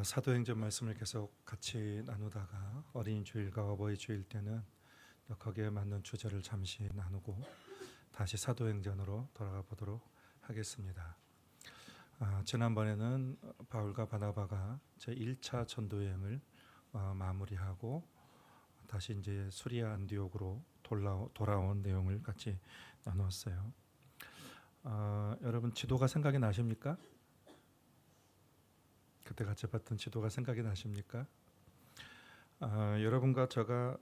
사도행전 말씀을 계속 같이 나누다가 어린이 주일과 어버이 주일 때는 또 거기에 맞는 주제를 잠시 나누고 다시 사도행전으로 돌아가 보도록 하겠습니다. 지난번에는 바울과 바나바가 제1차 전도 여행을 마무리하고 다시 이제 수리아 안디옥으로 돌아온 내용을 같이 나누었어요. 여러분 지도가 생각이 나십니까? 그때 같이 봤던 지도가 생각이 나십니까? 여러분과 제가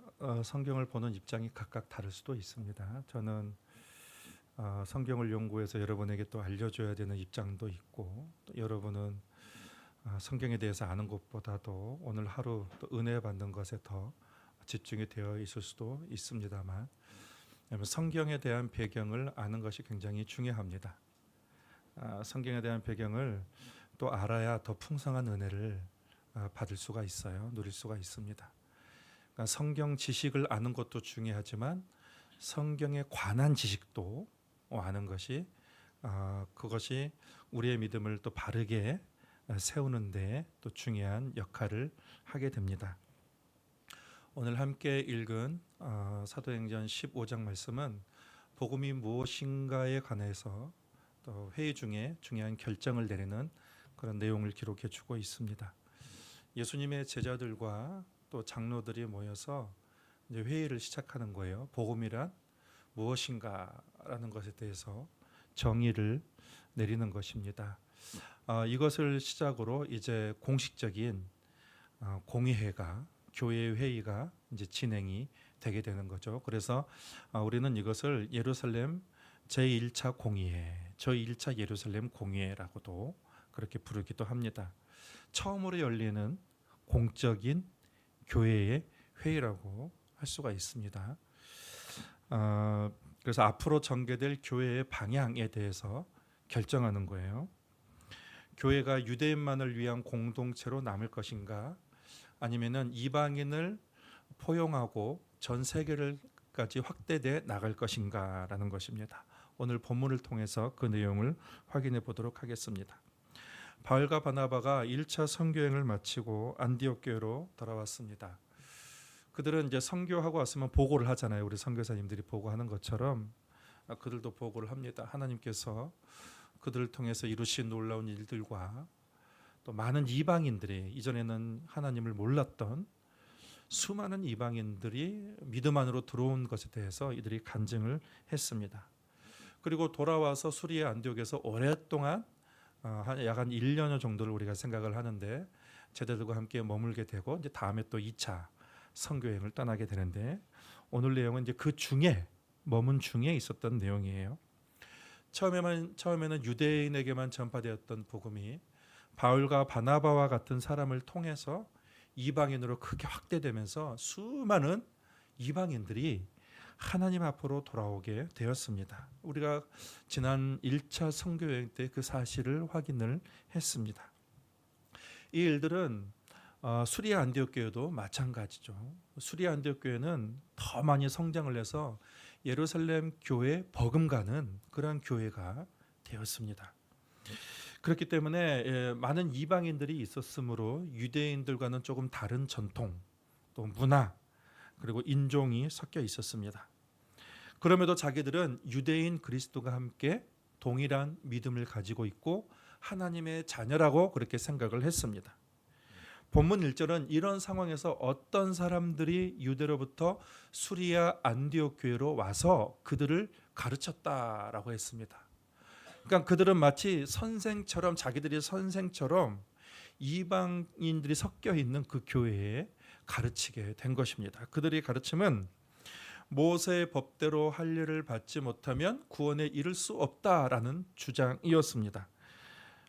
성경을 보는 입장이 각각 다를 수도 있습니다. 저는 성경을 연구해서 여러분에게 또 알려줘야 되는 입장도 있고, 또 여러분은 성경에 대해서 아는 것보다도 오늘 하루 또 은혜 받는 것에 더 집중이 되어 있을 수도 있습니다만, 성경에 대한 배경을 아는 것이 굉장히 중요합니다. 성경에 대한 배경을 또 알아야 더 풍성한 은혜를 받을 수가 있어요. 누릴 수가 있습니다. 그러니까 성경 지식을 아는 것도 중요하지만 성경에 관한 지식도 아는 것이 그것이 우리의 믿음을 또 바르게 세우는데 또 중요한 역할을 하게 됩니다. 오늘 함께 읽은 사도행전 15장 말씀은 복음이 무엇인가에 관해서 또 회의 중에 중요한 결정을 내리는 그런 내용을 기록해 주고 있습니다. 예수님의 제자들과 또 장로들이 모여서 이제 회의를 시작하는 거예요. 복음이란 무엇인가라는 것에 대해서 정의를 내리는 것입니다. 이것을 시작으로 이제 공식적인 공의회가 교회 회의가 이제 진행이 되게 되는 거죠. 그래서 우리는 이것을 예루살렘 제1차 공의회, 제1차 예루살렘 공의회라고도 그렇게 부르기도 합니다. 처음으로 열리는 공적인 교회의 회의라고 할 수가 있습니다. 그래서 앞으로 전개될 교회의 방향에 대해서 결정하는 거예요. 교회가 유대인만을 위한 공동체로 남을 것인가, 아니면은 이방인을 포용하고 전 세계를까지 확대돼 나갈 것인가라는 것입니다. 오늘 본문을 통해서 그 내용을 확인해 보도록 하겠습니다. 바울과 바나바가 1차 선교행을 마치고 안디옥 교회로 돌아왔습니다. 그들은 이제 선교하고 왔으면 보고를 하잖아요. 우리 선교사님들이 보고하는 것처럼 그들도 보고를 합니다. 하나님께서 그들을 통해서 이루신 놀라운 일들과 또 많은 이방인들이, 이전에는 하나님을 몰랐던 수많은 이방인들이 믿음 안으로 들어온 것에 대해서 이들이 간증을 했습니다. 그리고 돌아와서 수리아 안디옥에서 오랫동안 약 한 1년여 정도를 우리가 생각을 하는데 제자들과 함께 머물게 되고 이제 다음에 또 2차 선교행을 떠나게 되는데, 오늘 내용은 이제 그 중에 머문 중에 있었던 내용이에요. 처음에는 유대인에게만 전파되었던 복음이 바울과 바나바와 같은 사람을 통해서 이방인으로 크게 확대되면서 수많은 이방인들이 하나님 앞으로 돌아오게 되었습니다. 우리가 지난 1차 선교여행 때 그 사실을 확인을 했습니다. 이 일들은 수리아 안디옥 교회도 마찬가지죠. 수리아 안디옥 교회는 더 많이 성장을 해서 예루살렘 교회 버금가는 그런 교회가 되었습니다. 그렇기 때문에 많은 이방인들이 있었으므로 유대인들과는 조금 다른 전통, 또 문화, 그리고 인종이 섞여 있었습니다. 그럼에도 자기들은 유대인 그리스도가 함께 동일한 믿음을 가지고 있고 하나님의 자녀라고 그렇게 생각을 했습니다. 본문 1절은 이런 상황에서 어떤 사람들이 유대로부터 수리아 안디옥 교회로 와서 그들을 가르쳤다라고 했습니다. 그러니까 그들은 마치 선생처럼, 자기들이 선생처럼 이방인들이 섞여 있는 그 교회에 가르치게 된 것입니다. 그들의 가르침은 모세의 법대로 할례를 받지 못하면 구원에 이를 수 없다라는 주장이었습니다.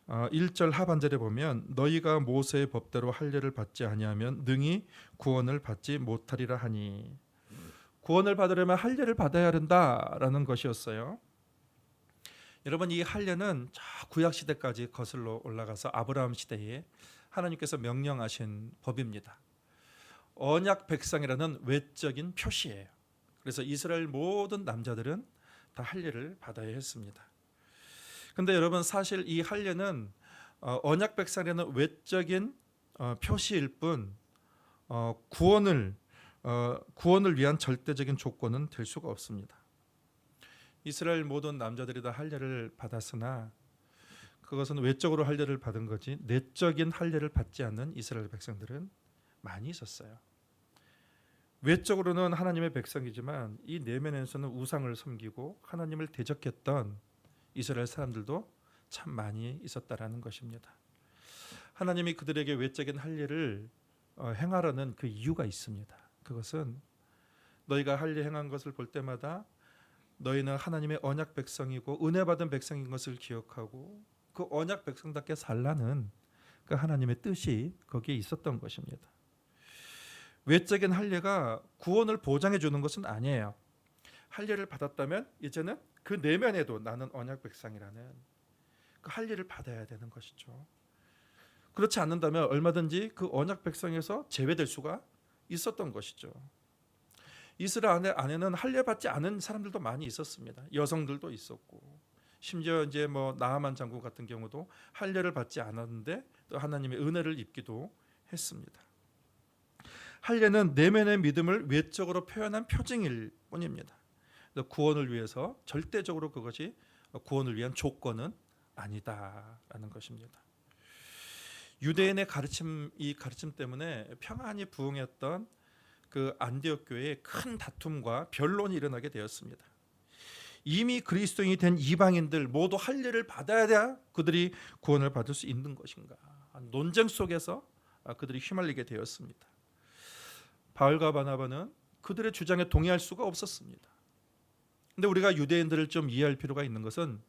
1절 하반절에 보면 너희가 모세의 법대로 할례를 받지 아니하면 능히 구원을 받지 못하리라 하니, 구원을 받으려면 할례를 받아야 한다라는 것이었어요. 여러분, 이 할례는 구약 시대까지 거슬러 올라가서 아브라함 시대에 하나님께서 명령하신 법입니다. 언약 백성이라는 외적인 표시예요. 그래서 이스라엘 모든 남자들은 다 할례를 받아야 했습니다. 그런데 여러분, 사실 이 할례는 언약 백성이라는 외적인 표시일 뿐 구원을 위한 절대적인 조건은 될 수가 없습니다. 이스라엘 모든 남자들이 다 할례를 받았으나 그것은 외적으로 할례를 받은 거지 내적인 할례를 받지 않는 이스라엘 백성들은 많이 있었어요. 외적으로는 하나님의 백성이지만 이 내면에서는 우상을 섬기고 하나님을 대적했던 이스라엘 사람들도 참 많이 있었다라는 것입니다. 하나님이 그들에게 외적인 할례를 행하라는 그 이유가 있습니다. 그것은 너희가 할례 행한 것을 볼 때마다 너희는 하나님의 언약 백성이고 은혜 받은 백성인 것을 기억하고 그 언약 백성답게 살라는 그 하나님의 뜻이 거기에 있었던 것입니다. 외적인 할례가 구원을 보장해 주는 것은 아니에요. 할례를 받았다면 이제는 그 내면에도 나는 언약 백성이라는 그 할례를 받아야 되는 것이죠. 그렇지 않는다면 얼마든지 그 언약 백성에서 제외될 수가 있었던 것이죠. 이스라엘 안에는 할례 받지 않은 사람들도 많이 있었습니다. 여성들도 있었고 심지어 이제 나하만 장군 같은 경우도 할례를 받지 않았는데 또 하나님의 은혜를 입기도 했습니다. 할례는 내면의 믿음을 외적으로 표현한 표징일 뿐입니다. 구원을 위해서 절대적으로 그것이 구원을 위한 조건은 아니다라는 것입니다. 유대인의 이 가르침 때문에 평안히 부흥했던 그 안디옥 교회에 큰 다툼과 변론이 일어나게 되었습니다. 이미 그리스도인이 된 이방인들 모두 할례를 받아야 돼야 그들이 구원을 받을 수 있는 것인가? 논쟁 속에서 그들이 휘말리게 되었습니다. 바울과 바나바는 그들의 주장에 동의할 수가 없었습니다. 근데 우리가 유대인들을 좀 이해할 필요가 있는 것은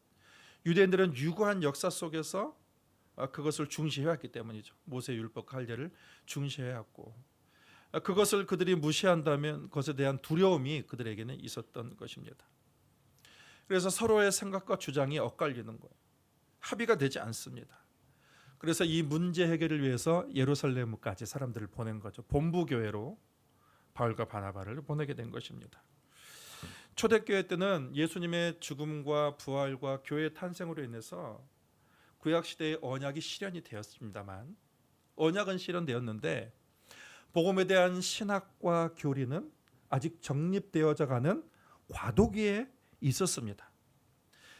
유대인들은 유구한 역사 속에서 그것을 중시해왔기 때문이죠. 모세율법 할례를 중시해왔고 그것을 그들이 무시한다면 그것에 대한 두려움이 그들에게는 있었던 것입니다. 그래서 서로의 생각과 주장이 엇갈리는 거예요. 합의가 되지 않습니다. 그래서 이 문제 해결을 위해서 예루살렘까지 사람들을 보낸 거죠. 본부 교회로 바울과 바나바를 보내게 된 것입니다. 초대교회 때는 예수님의 죽음과 부활과 교회의 탄생으로 인해서 구약시대의 언약이 실현이 되었습니다만 언약은 실현되었는데 복음에 대한 신학과 교리는 아직 정립되어져 가는 과도기에 있었습니다.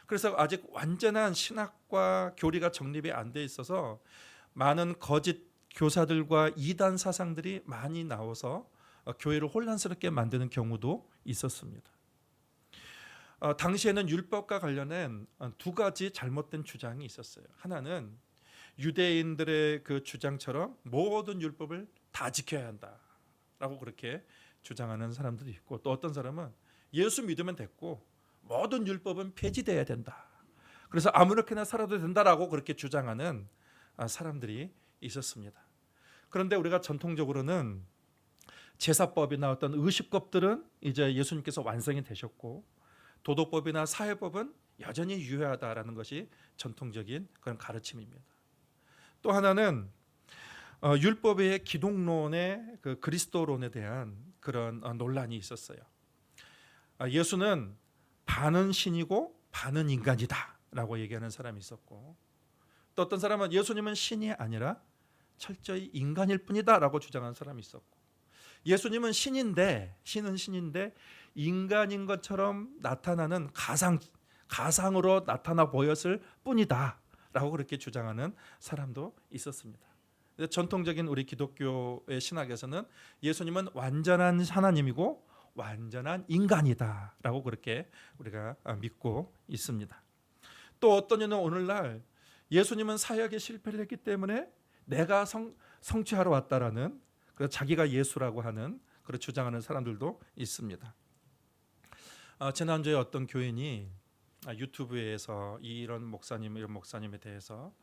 그래서 아직 완전한 신학과 교리가 정립이 안 돼 있어서 많은 거짓 교사들과 이단 사상들이 많이 나와서 교회를 혼란스럽게 만드는 경우도 있었습니다. 당시에는 율법과 관련된 두 가지 잘못된 주장이 있었어요. 하나는 유대인들의 그 주장처럼 모든 율법을 다 지켜야 한다라고 그렇게 주장하는 사람들이 있고 또 어떤 사람은 예수 믿으면 됐고 모든 율법은 폐지돼야 된다. 그래서 아무렇게나 살아도 된다라고 그렇게 주장하는 사람들이 있었습니다. 그런데 우리가 전통적으로는 제사법이나 어떤 의식법들은 이제 예수님께서 완성이 되셨고 도덕법이나 사회법은 여전히 유효하다라는 것이 전통적인 그런 가르침입니다. 또 하나는 율법의 기독론의 그 그리스도론에 대한 그런 논란이 있었어요. 예수는 반은 신이고 반은 인간이다라고 얘기하는 사람이 있었고 또 어떤 사람은 예수님은 신이 아니라 철저히 인간일 뿐이다라고 주장하는 사람이 있었고 예수님은 신인데 인간인 것처럼 나타나는 가상으로 나타나 보였을 뿐이다라고 그렇게 주장하는 사람도 있었습니다. 전통적인 우리 기독교의 신학에서는 예수님은 완전한 하나님이고 완전한 인간이다라고 그렇게 우리가 믿고 있습니다. 또 어떤 이는 오늘날 예수님은 사역에 실패를 했기 때문에 내가 성취하러 왔다라는 자기가 예수라고 하는 그런 주장하는 사람들도 있습니다. 지난주에 어떤 교인이 유튜브에서 이런 목사님에 대해서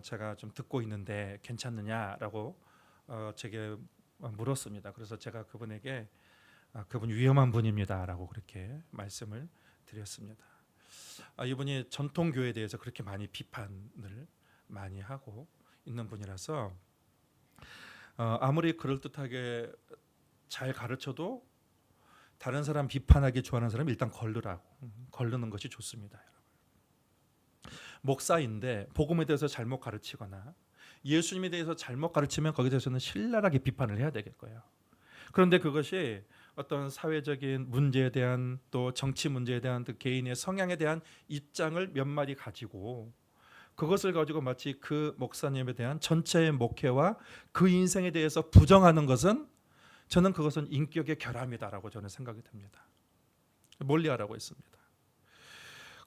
제가 좀 듣고 있는데 괜찮느냐라고 제게 물었습니다. 그래서 제가 그분에게 그분 위험한 분입니다라고 그렇게 말씀을 드렸습니다. 이분이 전통 교회에 대해서 그렇게 많이 비판을 많이 하고 있는 분이라서 아무리 그럴듯하게 잘 가르쳐도 다른 사람 비판하기 좋아하는 사람은 일단 거르는 것이 좋습니다. 목사인데 복음에 대해서 잘못 가르치거나 예수님에 대해서 잘못 가르치면 거기에 대해서는 신랄하게 비판을 해야 되겠 거예요. 그런데 그것이 어떤 사회적인 문제에 대한 또 정치 문제에 대한 또 개인의 성향에 대한 입장을 몇 마디 가지고 그것을 가지고 마치 그 목사님에 대한 전체의 목회와 그 인생에 대해서 부정하는 것은 저는 그것은 인격의 결함이다라고 저는 생각이 듭니다. 멀리하라고 했습니다.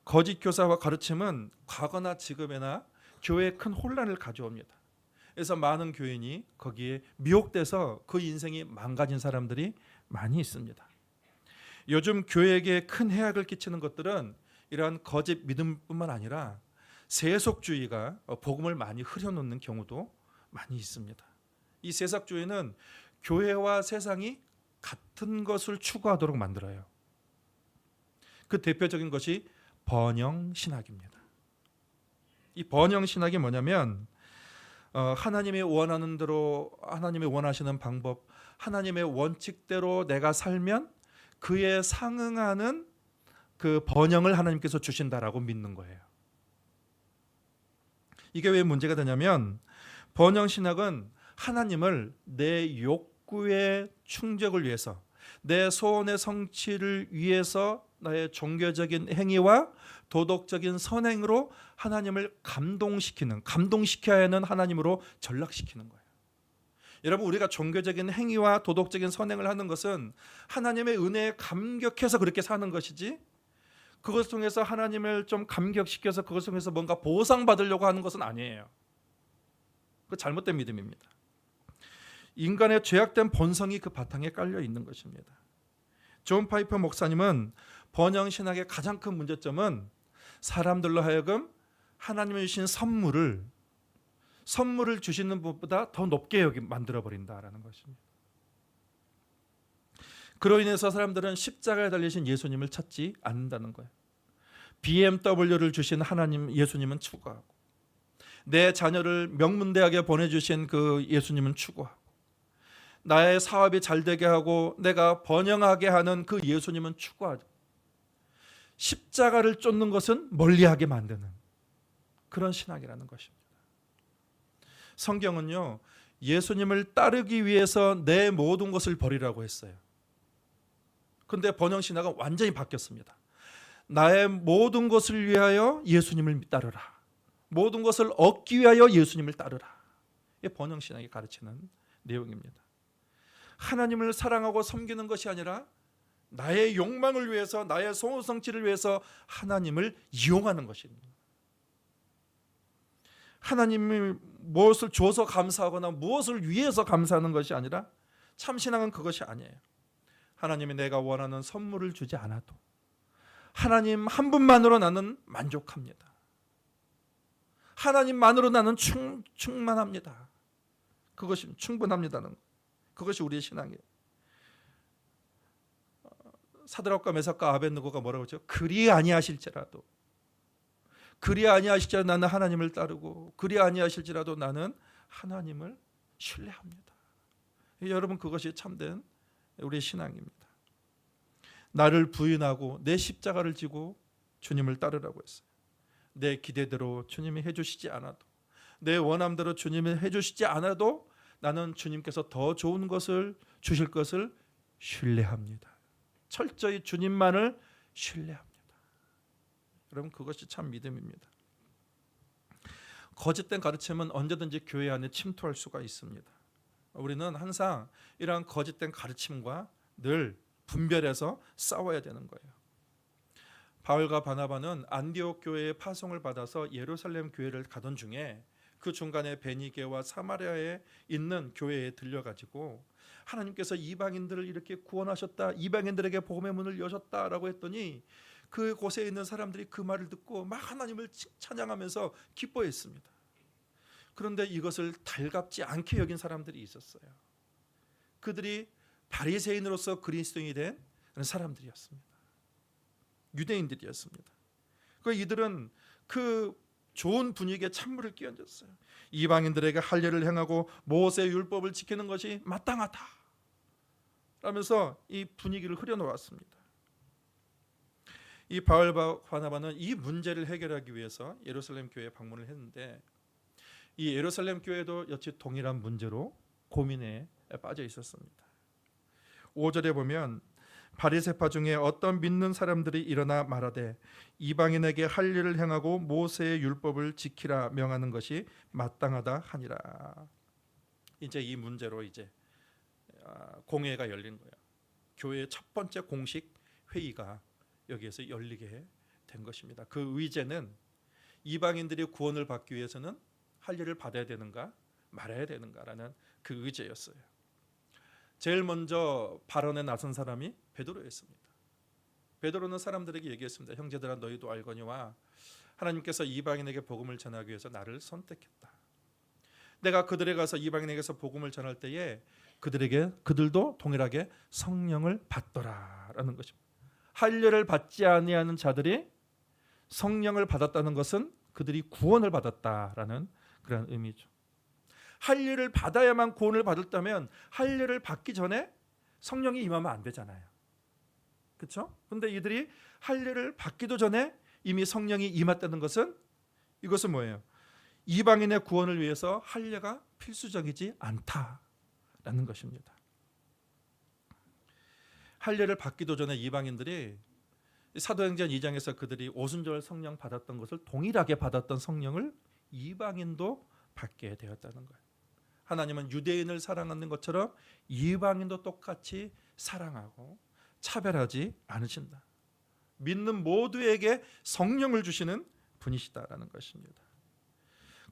거짓 교사와 가르침은 과거나 지금에나 교회에 큰 혼란을 가져옵니다. 그래서 많은 교인이 거기에 미혹돼서 그 인생이 망가진 사람들이 많이 있습니다. 요즘 교회에게 큰 해악을 끼치는 것들은 이러한 거짓 믿음뿐만 아니라 세속주의가 복음을 많이 흐려놓는 경우도 많이 있습니다. 이 세속주의는 교회와 세상이 같은 것을 추구하도록 만들어요. 그 대표적인 것이 번영신학입니다. 이 번영신학이 뭐냐면 하나님이 원하는 대로 하나님이 원하시는 방법, 하나님의 원칙대로 내가 살면 그에 상응하는 그 번영을 하나님께서 주신다라고 믿는 거예요. 이게 왜 문제가 되냐면 번영신학은 하나님을 내 욕구의 충족을 위해서 내 소원의 성취를 위해서 나의 종교적인 행위와 도덕적인 선행으로 하나님을 감동시켜야 하는 하나님으로 전락시키는 거예요. 여러분, 우리가 종교적인 행위와 도덕적인 선행을 하는 것은 하나님의 은혜에 감격해서 그렇게 사는 것이지, 그것을 통해서 하나님을 좀 감격시켜서 그것을 통해서 뭔가 보상받으려고 하는 것은 아니에요. 그 잘못된 믿음입니다. 인간의 죄악된 본성이 그 바탕에 깔려 있는 것입니다. 존 파이퍼 목사님은 번영신학의 가장 큰 문제점은 사람들로 하여금 하나님이 주신 선물을 주시는 것보다 더 높게 만들어버린다라는 것입니다. 그로 인해서 사람들은 십자가에 달리신 예수님을 찾지 않는다는 거예요. BMW를 주신 하나님 예수님은 추구하고, 내 자녀를 명문대학에 보내주신 그 예수님은 추구하고, 나의 사업이 잘 되게 하고 내가 번영하게 하는 그 예수님은 추구하죠. 십자가를 쫓는 것은 멀리하게 만드는 그런 신학이라는 것입니다. 성경은요, 예수님을 따르기 위해서 내 모든 것을 버리라고 했어요. 그런데 번영신학은 완전히 바뀌었습니다. 나의 모든 것을 위하여 예수님을 따르라. 모든 것을 얻기 위하여 예수님을 따르라. 이게 번영신학이 가르치는 내용입니다. 하나님을 사랑하고 섬기는 것이 아니라 나의 욕망을 위해서, 나의 소원 성취를 위해서 하나님을 이용하는 것입니다. 하나님이 무엇을 줘서 감사하거나 무엇을 위해서 감사하는 것이 아니라, 참신앙은 그것이 아니에요. 하나님이 내가 원하는 선물을 주지 않아도 하나님 한 분만으로 나는 만족합니다. 하나님만으로 나는 충만합니다. 그것이 충분합니다는 것. 그것이 우리의 신앙이에요. 사드락과 메삭과 아벳느고가 뭐라고 했죠? 그리 아니하실지라도 나는 하나님을 따르고, 그리 아니하실지라도 나는 하나님을 신뢰합니다. 여러분, 그것이 참된 우리의 신앙입니다. 나를 부인하고 내 십자가를 지고 주님을 따르라고 했어요. 내 기대대로 주님이 해주시지 않아도, 내 원함대로 주님이 해주시지 않아도 나는 주님께서 더 좋은 것을 주실 것을 신뢰합니다. 철저히 주님만을 신뢰합니다. 여러분, 그것이 참 믿음입니다. 거짓된 가르침은 언제든지 교회 안에 침투할 수가 있습니다. 우리는 항상 이러한 거짓된 가르침과 늘 분별해서 싸워야 되는 거예요. 바울과 바나바는 안디옥 교회의 파송을 받아서 예루살렘 교회를 가던 중에 그 중간에 베니게와 사마리아에 있는 교회에 들려가지고 하나님께서 이방인들을 이렇게 구원하셨다, 이방인들에게 복음의 문을 여셨다라고 했더니 그 곳에 있는 사람들이 그 말을 듣고 막 하나님을 찬양하면서 기뻐했습니다. 그런데 이것을 달갑지 않게 여긴 사람들이 있었어요. 그들이 바리새인으로서 그리스도인이 된 그런 사람들이었습니다. 유대인들이었습니다. 이들은 그 좋은 분위기에 찬물을 끼얹었어요. 이방인들에게 할례를 행하고 모세의 율법을 지키는 것이 마땅하다 라면서 이 분위기를 흐려놓았습니다. 이 바울과 바나바는 이 문제를 해결하기 위해서 예루살렘 교회에 방문을 했는데, 이 예루살렘 교회도 역시 동일한 문제로 고민에 빠져 있었습니다. 5절에 보면 바리새파 중에 어떤 믿는 사람들이 일어나 말하되 이방인에게 할 일을 행하고 모세의 율법을 지키라 명하는 것이 마땅하다 하니라. 이제 이 문제로 이제 공회가 열린 거예요. 교회의 첫 번째 공식 회의가 여기에서 열리게 된 것입니다. 그 의제는 이방인들이 구원을 받기 위해서는 할 일을 받아야 되는가 말아야 되는가라는 그 의제였어요. 제일 먼저 발언에 나선 사람이 베드로였습니다. 베드로는 사람들에게 얘기했습니다. 형제들아 너희도 알거니와 하나님께서 이방인에게 복음을 전하기 위해서 나를 선택했다. 내가 그들에 가서 이방인에게서 복음을 전할 때에 그들도 동일하게 성령을 받더라라는 것입니다. 할 일을 받지 아니하는 자들이 성령을 받았다는 것은 그들이 구원을 받았다라는 그런 의미죠. 할 일을 받아야만 구원을 받았다면 할 일을 받기 전에 성령이 임하면 안 되잖아요. 그렇죠? 그런데 이들이 할 일을 받기도 전에 이미 성령이 임했다는 것은 이것은 뭐예요? 이방인의 구원을 위해서 할례가 필수적이지 않다라는 것입니다. 할례를 받기도 전에 이방인들이 사도행전 2장에서 그들이 오순절 성령 받았던 것을 동일하게 받았던 성령을 이방인도 받게 되었다는 거예요. 하나님은 유대인을 사랑하는 것처럼 이방인도 똑같이 사랑하고 차별하지 않으신다. 믿는 모두에게 성령을 주시는 분이시다라는 것입니다.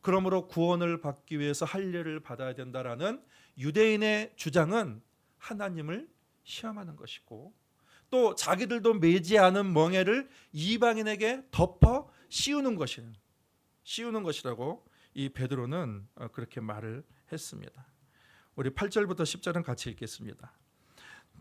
그러므로 구원을 받기 위해서 할례를 받아야 된다라는 유대인의 주장은 하나님을 시험하는 것이고 또 자기들도 매지 않은 멍에를 이방인에게 덮어 씌우는 것이라고 이 베드로는 그렇게 말을 했습니다. 우리 8절부터 10절은 같이 읽겠습니다.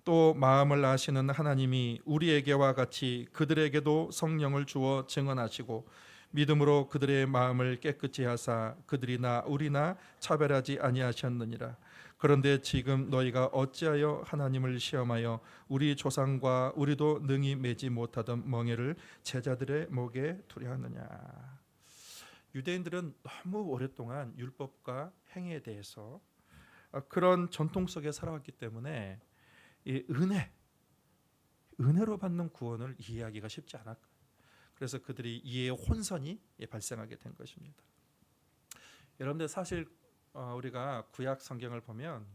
또 마음을 아시는 하나님이 우리에게와 같이 그들에게도 성령을 주어 증언하시고 믿음으로 그들의 마음을 깨끗이 하사 그들이나 우리나 차별하지 아니하셨느니라. 그런데 지금 너희가 어찌하여 하나님을 시험하여 우리 조상과 우리도 능히 매지 못하던 멍에를 제자들의 목에 두려 하느냐. 유대인들은 너무 오랫동안 율법과 행위에 대해서 그런 전통 속에 살아왔기 때문에 이 은혜로 받는 구원을 이해하기가 쉽지 않았고 그래서 그들이 이해의 혼선이 발생하게 된 것입니다. 여러분들 사실 우리가 구약 성경을 보면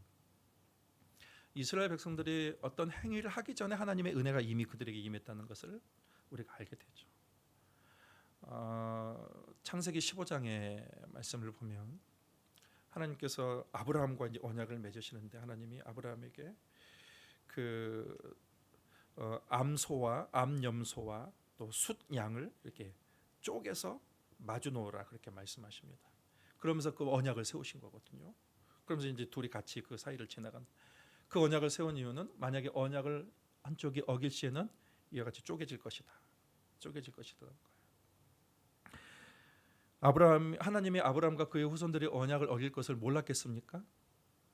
이스라엘 백성들이 어떤 행위를 하기 전에 하나님의 은혜가 이미 그들에게 임했다는 것을 우리가 알게 되죠. 창세기 15장의 말씀을 보면 하나님께서 아브라함과 이제 언약을 맺으시는데 하나님이 아브라함에게 그 암소와 암염소와 또 숫양을 이렇게 쪼개서 마주 놓으라 그렇게 말씀하십니다. 그러면서 그 언약을 세우신 거거든요. 그러면서 이제 둘이 같이 그 사이를 지나간 그 언약을 세운 이유는 만약에 언약을 한쪽이 어길 시에는 이와 같이 쪼개질 것이다라는 거예요. 하나님이 아브라함과 그의 후손들이 언약을 어길 것을 몰랐겠습니까?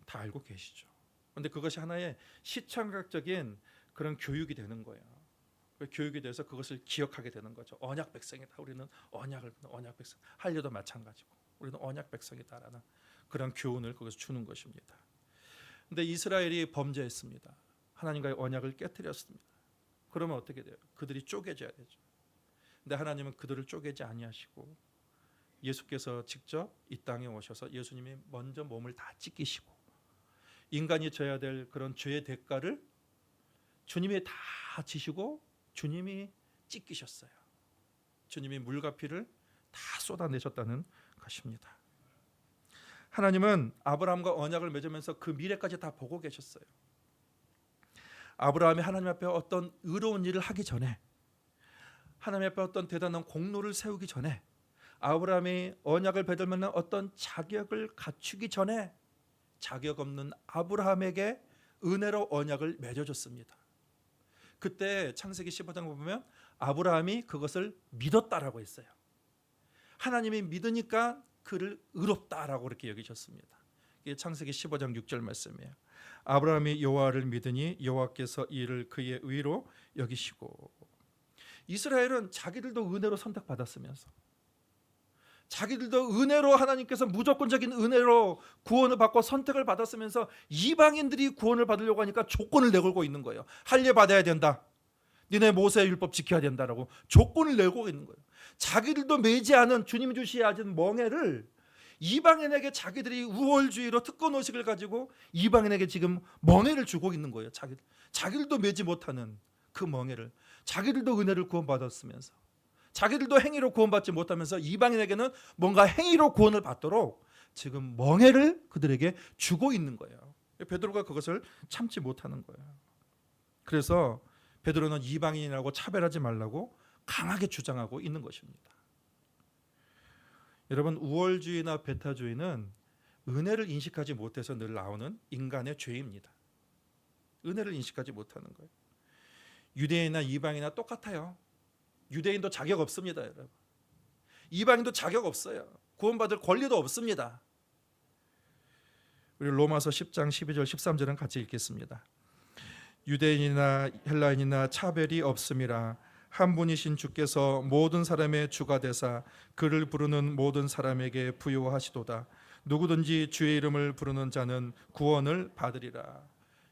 다 알고 계시죠. 그런데 그것이 하나의 시청각적인 그런 교육이 되는 거예요. 교육이 돼서 그것을 기억하게 되는 거죠. 언약 백성이다. 우리는 언약 백성. 할례도 마찬가지고 우리는 언약 백성이다라는 그런 교훈을 거기서 주는 것입니다. 그런데 이스라엘이 범죄했습니다. 하나님과의 언약을 깨뜨렸습니다. 그러면 어떻게 돼요? 그들이 쪼개져야 되죠. 근데 하나님은 그들을 쪼개지 아니하시고 예수께서 직접 이 땅에 오셔서 예수님이 먼저 몸을 다 찢기시고 인간이 져야 될 그런 죄의 대가를 주님이 다 지시고 주님이 찢기셨어요. 주님이 물과 피를 다 쏟아내셨다는 것입니다. 하나님은 아브라함과 언약을 맺으면서 그 미래까지 다 보고 계셨어요. 아브라함이 하나님 앞에 어떤 의로운 일을 하기 전에 하나님 앞에 어떤 대단한 공로를 세우기 전에 아브라함이 언약을 맺을 만한 어떤 자격을 갖추기 전에 자격 없는 아브라함에게 은혜로 언약을 맺어줬습니다. 그때 창세기 15장 보면 아브라함이 그것을 믿었다라고 했어요. 하나님이 믿으니까 그를 의롭다라고 그렇게 여기셨습니다. 이게 창세기 15장 6절 말씀이에요. 아브라함이 여호와를 믿으니 여호와께서 이를 그의 의로 여기시고. 이스라엘은 자기들도 은혜로 선택받았으면서 자기들도 은혜로 하나님께서 무조건적인 은혜로 구원을 받고 선택을 받았으면서 이방인들이 구원을 받으려고 하니까 조건을 내걸고 있는 거예요. 할례 받아야 된다. 니네 모세의 율법 지켜야 된다라고 조건을 내고 있는 거예요. 자기들도 매지 않은 주님이 주시하신 멍에를 이방인에게 자기들이 우월주의로 특권의식을 가지고 이방인에게 지금 멍에를 주고 있는 거예요. 자기들도 매지 못하는 그 멍에를, 자기들도 은혜를 구원받았으면서 자기들도 행위로 구원받지 못하면서 이방인에게는 뭔가 행위로 구원을 받도록 지금 멍에를 그들에게 주고 있는 거예요. 베드로가 그것을 참지 못하는 거예요. 그래서 베드로는 이방인이라고 차별하지 말라고 강하게 주장하고 있는 것입니다. 여러분, 우월주의나 배타주의는 은혜를 인식하지 못해서 늘 나오는 인간의 죄입니다. 은혜를 인식하지 못하는 거예요. 유대인이나 이방인이나 똑같아요. 유대인도 자격 없습니다, 여러분. 이방인도 자격 없어요. 구원받을 권리도 없습니다. 우리 로마서 10장 12절 13절은 같이 읽겠습니다. 유대인이나 헬라인이나 차별이 없음이라 한 분이신 주께서 모든 사람의 주가 되사 그를 부르는 모든 사람에게 부요하시도다. 누구든지 주의 이름을 부르는 자는 구원을 받으리라.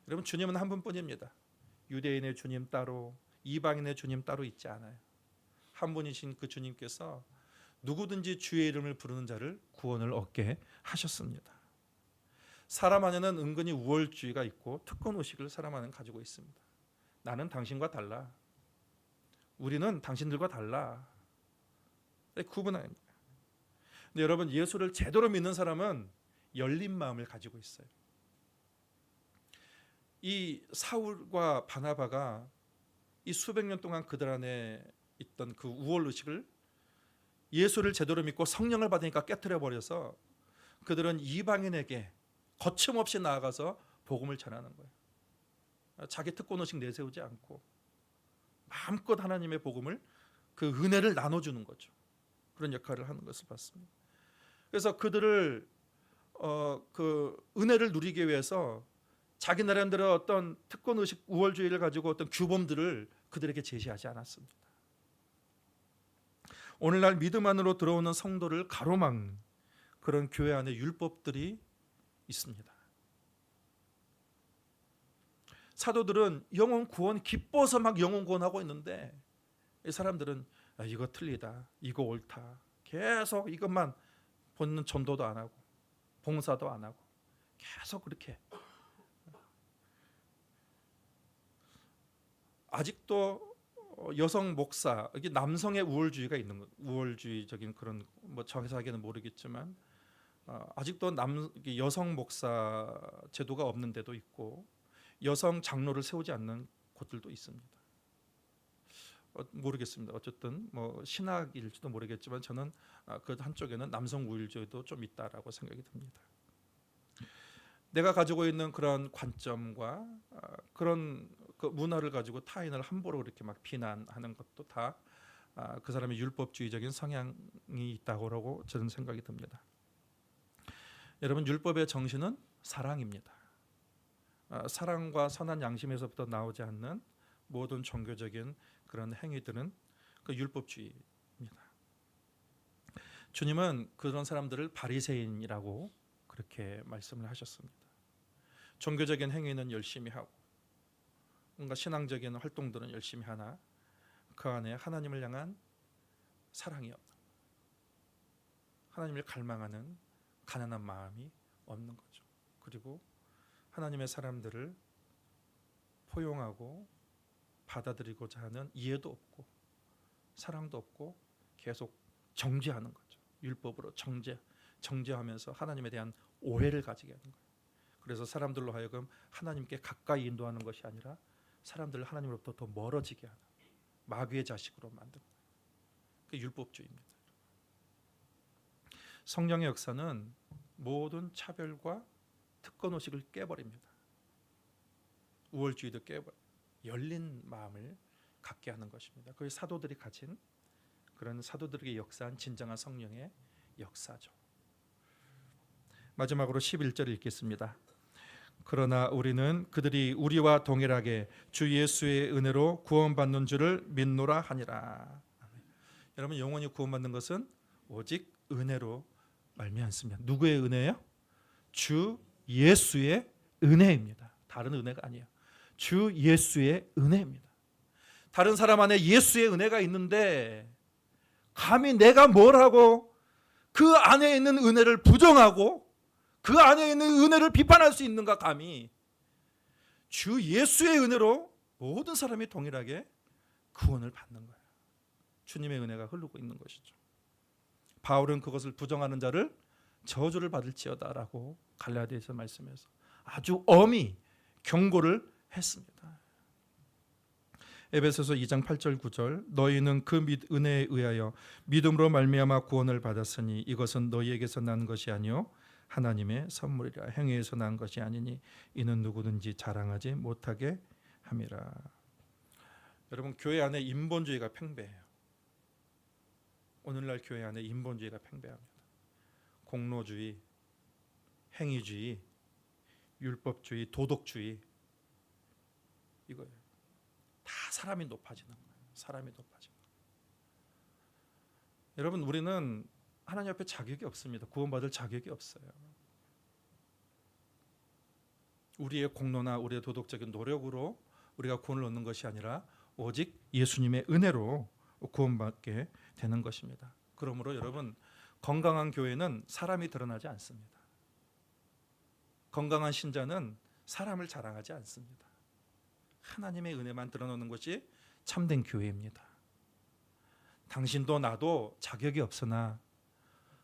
여러분, 주님은 한 분뿐입니다. 유대인의 주님 따로, 이방인의 주님 따로 있지 않아요. 한 분이신 그 주님께서 누구든지 주의 이름을 부르는 자를 구원을 얻게 하셨습니다. 사람 안에는 은근히 우월주의가 있고 특권의식을 사람 안에는 가지고 있습니다. 나는 당신과 달라. 우리는 당신들과 달라. 구분합니다. 근데 여러분, 예수를 제대로 믿는 사람은 열린 마음을 가지고 있어요. 이 사울과 바나바가 이 수백 년 동안 그들 안에 있던 그 우월의식을 예수를 제대로 믿고 성령을 받으니까 깨트려 버려서 그들은 이방인에게 거침없이 나아가서 복음을 전하는 거예요. 자기 특권의식 내세우지 않고 마음껏 하나님의 복음을, 그 은혜를 나눠주는 거죠. 그런 역할을 하는 것을 봤습니다. 그래서 그들을 그 은혜를 누리기 위해서 자기 나름대로 어떤 특권의식, 우월주의를 가지고 어떤 규범들을 그들에게 제시하지 않았습니다. 오늘날 믿음 안으로 들어오는 성도를 가로막는 그런 교회 안에 율법들이 있습니다. 사도들은 영혼 구원 기뻐서 막 영혼 구원하고 있는데 이 사람들은 이거 틀리다, 이거 옳다, 계속 이것만 보는 전도도 안 하고 봉사도 안 하고 계속 그렇게. 아직도 여성 목사, 이게 남성의 우월주의가 있는 거, 우월주의적인 그런 뭐 정확하게는 모르겠지만 아직도 여성 목사 제도가 없는 데도 있고 여성 장로를 세우지 않는 곳들도 있습니다. 모르겠습니다. 어쨌든 뭐 신학일지도 모르겠지만 저는 그 한쪽에는 남성 우월주의도 좀 있다라고 생각이 듭니다. 내가 가지고 있는 그런 관점과 그런 그 문화를 가지고 타인을 함부로 그렇게 막 비난하는 것도 다 그 사람의 율법주의적인 성향이 있다고 저는 생각이 듭니다. 여러분, 율법의 정신은 사랑입니다. 사랑과 선한 양심에서부터 나오지 않는 모든 종교적인 그런 행위들은 그 율법주의입니다. 주님은 그런 사람들을 바리새인이라고 그렇게 말씀을 하셨습니다. 종교적인 행위는 열심히 하고 뭔가 신앙적인 활동들은 열심히 하나 그 안에 하나님을 향한 사랑이 없는, 하나님을 갈망하는 가난한 마음이 없는 거죠. 그리고 하나님의 사람들을 포용하고 받아들이고자 하는 이해도 없고 사랑도 없고 계속 정죄하는 거죠. 율법으로 정죄하면서 하나님에 대한 오해를 가지게 하는 거예요. 그래서 사람들로 하여금 하나님께 가까이 인도하는 것이 아니라 사람들을 하나님으로부터 더 멀어지게 하는 마귀의 자식으로 만드는 거예요. 그게 율법주의입니다. 성령의 역사는 모든 차별과 특권의식을 깨버립니다. 우월주의도 깨버려 열린 마음을 갖게 하는 것입니다. 그게 사도들이 가진 그런 사도들에게 역사한 진정한 성령의 역사죠. 마지막으로 11절 읽겠습니다. 그러나 우리는 그들이 우리와 동일하게 주 예수의 은혜로 구원받는 줄을 믿노라 하니라. 여러분, 영원히 구원받는 것은 오직 은혜로 말미암습니다. 누구의 은혜요? 주 예수의 은혜입니다. 다른 은혜가 아니에요. 주 예수의 은혜입니다. 다른 사람 안에 예수의 은혜가 있는데 감히 내가 뭘 하고 그 안에 있는 은혜를 부정하고 그 안에 있는 은혜를 비판할 수 있는가? 감히 주 예수의 은혜로 모든 사람이 동일하게 구원을 받는 거예요. 주님의 은혜가 흐르고 있는 것이죠. 바울은 그것을 부정하는 자를 저주를 받을지어다라고 갈라디아서 말씀해서 아주 엄히 경고를 했습니다. 에베소서 2장 8절 9절 너희는 그 은혜에 의하여 믿음으로 말미암아 구원을 받았으니 이것은 너희에게서 난 것이 아니요 하나님의 선물이라 행위에서 난 것이 아니니 이는 누구든지 자랑하지 못하게 함이라. 여러분, 교회 안에 인본주의가 팽배해요. 오늘날 교회 안에 인본주의가 팽배합니다. 공로주의, 행위주의, 율법주의, 도덕주의, 이거예요. 다 사람이 높아지는 거예요. 사람이 높아지는 거예요. 여러분, 우리는 하나님 앞에 자격이 없습니다. 구원받을 자격이 없어요. 우리의 공로나 우리의 도덕적인 노력으로 우리가 구원을 얻는 것이 아니라 오직 예수님의 은혜로 구원받게 되는 것입니다. 그러므로 여러분, 건강한 교회는 사람이 드러나지 않습니다. 건강한 신자는 사람을 자랑하지 않습니다. 하나님의 은혜만 드러나는 것이 참된 교회입니다. 당신도 나도 자격이 없으나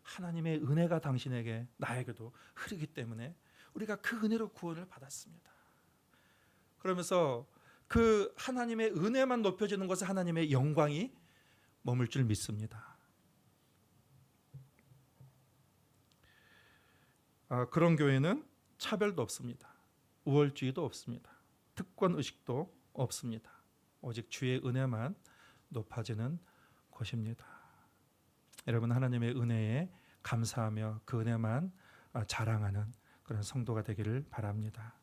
하나님의 은혜가 당신에게 나에게도 흐르기 때문에 우리가 그 은혜로 구원을 받았습니다. 그러면서 그 하나님의 은혜만 높여지는 것에 하나님의 영광이 머물 줄 믿습니다. 그런 교회는 차별도 없습니다. 우월주의도 없습니다. 특권의식도 없습니다. 오직 주의 은혜만 높아지는 것입니다. 여러분, 하나님의 은혜에 감사하며 그 은혜만 자랑하는 그런 성도가 되기를 바랍니다.